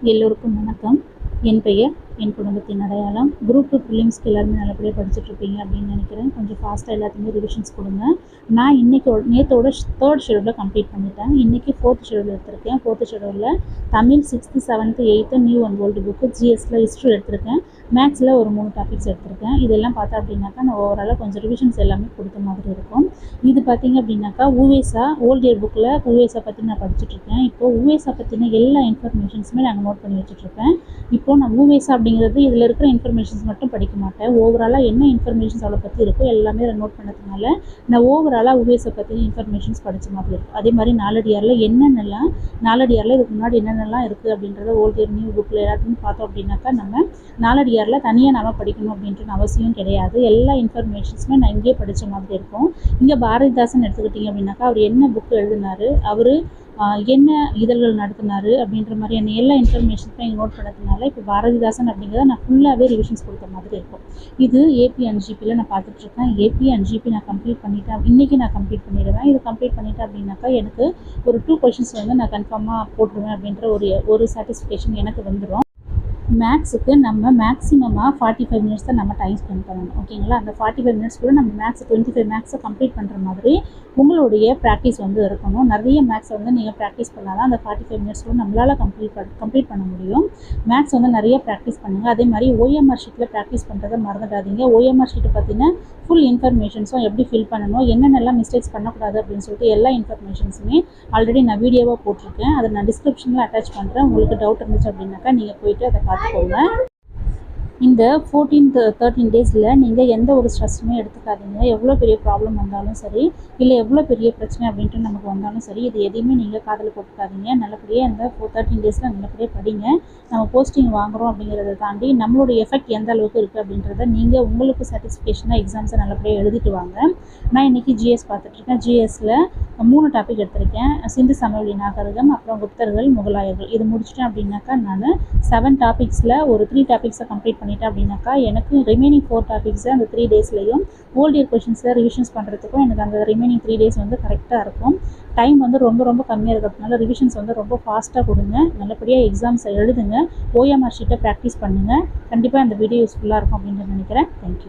எல்லோருக்கும் வணக்கம். என் பெயர், என் குடும்பத்தின் அடையாளம். குரூப் 2 ப்ரிலிம்ஸ்க்கு எல்லாருமே நல்லபடியாக படிச்சுட்ருப்பீங்க அப்படின்னு நினைக்கிறேன். கொஞ்சம் ஃபாஸ்ட்டாக எல்லாத்துக்குமே ரிவிஷன்ஸ் கொடுங்க. நான் நேற்றோட 3rd ஷெடியூலில் கம்ப்ளீட் பண்ணிட்டேன். இன்றைக்கி 4th ஷெடியூல் எடுத்திருக்கேன். 4th ஷெடியூலில் Tamil 6th 7th 8th new and old book, ஜிஎஸ்சில் ஹிஸ்ட்ரி எடுத்திருக்கேன். மேக்ஸில் ஒரு 3 டாபிக்ஸ் எடுத்திருக்கேன். இதெல்லாம் பார்த்தா அப்படின்னாக்கா நான் ஓவராலாக கொஞ்சம் ரிவிஷன்ஸ் எல்லாமே கொடுத்த மாதிரி இருக்கும். இது பார்த்திங்க அப்படின்னாக்கா உவேசா ஓல்டு இயர் புக்கில் உவேசா பற்றி நான் படிச்சுட்ருக்கேன். இப்போது உவேசா பற்றின எல்லா இன்ஃபர்மேஷன்ஸுமே நாங்கள் நோட் பண்ணி வச்சுட்ருப்பேன். இப்போது நான் உவேசா அப்படிங்கிறது இதில் இருக்கிற இன்ஃபர்மேஷன்ஸ் மட்டும் படிக்க மாட்டேன். ஓவராலாக என்ன இன்ஃபர்மேஷன்ஸ் அவளை பற்றி இருக்கோ எல்லாமே அதை நோட் பண்ணதுனால நான் ஓவராலாக உவேசா பற்றின இன்ஃபர்மேஷன்ஸ் படித்த மாதிரி இருக்கும். அதே மாதிரி நாலடியாரில் நாலடியாரில் இதுக்கு முன்னாடி என்னென்னலாம் இருக்குது அப்படின்றத ஓல்டு இயர் நியூ புக்கில் எல்லாத்தையும் பார்த்தோம் அப்படின்னாக்கா நம்ம நாலடியாரில் தனியாக நம்ம படிக்கணும் அப்படின்ற அவசியம் கிடையாது. எல்லா இன்ஃபர்மேஷன்ஸுமே நான் இங்கேயே படித்த மாதிரி இருக்கும். இங்கே பாரதிதாசன் எடுத்துக்கிட்டிங்க அப்படின்னாக்கா அவர் என்ன புக்கு எழுதினார், அவர் என்ன இதழ்கள் நடத்தினார் அப்படின்ற மாதிரியான எல்லா இன்ஃபர்மேஷன்ஸுமே இங்கே நோட் பண்ணதுனால இப்போ பாரதிதாசன் அப்படிங்கிறத நான் ஃபுல்லாகவே ரிவிஷன்ஸ் கொடுத்த மாதிரி இருக்கும். இது ஏபி அண்ட் ஜிபியில் நான் பார்த்துட்ருக்கேன். ஏபி அண்ட் ஜிபி நான் கம்ப்ளீட் பண்ணிட்டேன். இன்றைக்கி நான் கம்ப்ளீட் பண்ணிடுவேன். இது கம்ப்ளீட் பண்ணிட்டேன் அப்படின்னாக்கா எனக்கு ஒரு 2 கொஷின்ஸ் வந்து நான் கன்ஃபார்மாக போட்டுருவேன் அப்படின்ற ஒரு சாட்டிஸ்ஃபேக்ஷன் எனக்கு வந்துடும். மேக்ஸுக்கு நம்ம மேக்ஸிமமாக 45 மினிட்ஸ் தான் நம்ம டைம் ஸ்பெண்ட் பண்ணணும். ஓகேங்களா? அந்த 45 மினிட்ஸ் கூட நம்ம மேக்ஸ் 25 மேக்ஸை கம்ப்ளீட் பண்ணுற மாதிரி உங்களுடைய ப்ராக்டிஸ் வந்து இருக்கணும். நிறைய மேக்ஸை வந்து நீங்கள் ப்ராக்டிஸ் பண்ணால் தான் அந்த 45 மினிட்ஸ் கூட நம்மளால் கம்ப்ளீட் பண்ண முடியும். மேக்ஸ் வந்து நிறைய ப்ராக்டிஸ் பண்ணுங்கள். அதே மாதிரி ஓஎம்ஆர் ஷீட்டில் ப்ராக்டிஸ் பண்ணுறதை மறந்துடாதீங்க. ஓஎம்ஆர் ஷீட்டை பார்த்தீங்கன்னா ஃபுல் இன்ஃபர்மேஷன்ஸும் எப்படி ஃபில் பண்ணணும், என்னென்னலாம் மிஸ்டேக்ஸ் பண்ணக்கூடாது அப்படின்னு சொல்லிட்டு எல்லா இன்ஃபர்மேஷன்ஸுமே ஆல்ரெடி நான் வீடியோவாக போட்டிருக்கேன். அதை நான் டிஸ்கிரிப்ஷனில் அட்டாச் பண்ணுறேன். உங்களுக்கு டவுட் இருந்துச்சு அப்படின்னாக்கா நீங்கள் போய்ட்டு அதை பார்த்துக்கோங்க. இந்த 14-13 டேஸில் நீங்கள் எந்த ஒரு ஸ்ட்ரெஸ்ஸுமே எடுத்துக்காதீங்க. எவ்வளோ பெரிய ப்ராப்ளம் வந்தாலும் சரி, இல்லை எவ்வளோ பெரிய பிரச்சனை அப்படின்ட்டு நமக்கு வந்தாலும் சரி, இது எதையுமே நீங்கள் காதில் போட்டுக்காதீங்க. நல்லபடியாக இந்த 13 டேஸில் நல்லபடியாக படிங்க. நம்ம போஸ்டிங் வாங்குகிறோம் அப்படிங்கிறத தாண்டி நம்மளுடைய எஃபெக்ட் எந்த அளவுக்கு இருக்குது அப்படின்றத நீங்கள் உங்களுக்கு சாட்டிஸ்ஃபேக்ஷனாக எக்ஸாம்ஸை நல்லபடியாக எழுதிட்டு வாங்க. நான் இன்றைக்கி ஜிஎஸ் பார்த்துட்ருக்கேன். ஜிஎஸ்சில் 3 டாபிக் எடுத்திருக்கேன். சிந்து சமவெளி நாகரிகம், அப்புறம் குப்தர்கள், முகலாயர்கள். இது முடிச்சிட்டேன் அப்படின்னாக்கா நான் 7 டாபிக்ஸில் ஒரு 3 டாபிக்ஸை கம்ப்ளீட் பண்ணிட்டேன் அப்படின்னாக்கா எனக்கு ரிமைனிங் 4 டாபிக்ஸை அந்த 3 டேஸ்லையும் ஓல்டு இயர் கொஷின்ஸில் ரிவிஷன்ஸ் பண்ணுறதுக்கும் எனக்கு அந்த ரிமைனிங் 3 டேஸ் வந்து கரெக்டாக இருக்கும். டைம் வந்து ரொம்ப கம்மியாக இருக்கிறதுனால ரிவிஷன்ஸ் வந்து ரொம்ப ஃபாஸ்ட்டாக கொடுங்க. நல்லபடியாக எக்ஸாம்ஸை எழுதுங்க. ஓஎம்ஆர் ஷீட்டை ப்ராக்டிஸ் பண்ணுங்கள். கண்டிப்பாக இந்த வீடியோ யூஸ்ஃபுல்லாக இருக்கும் அப்படின்னு நினைக்கிறேன். தேங்க்யூ.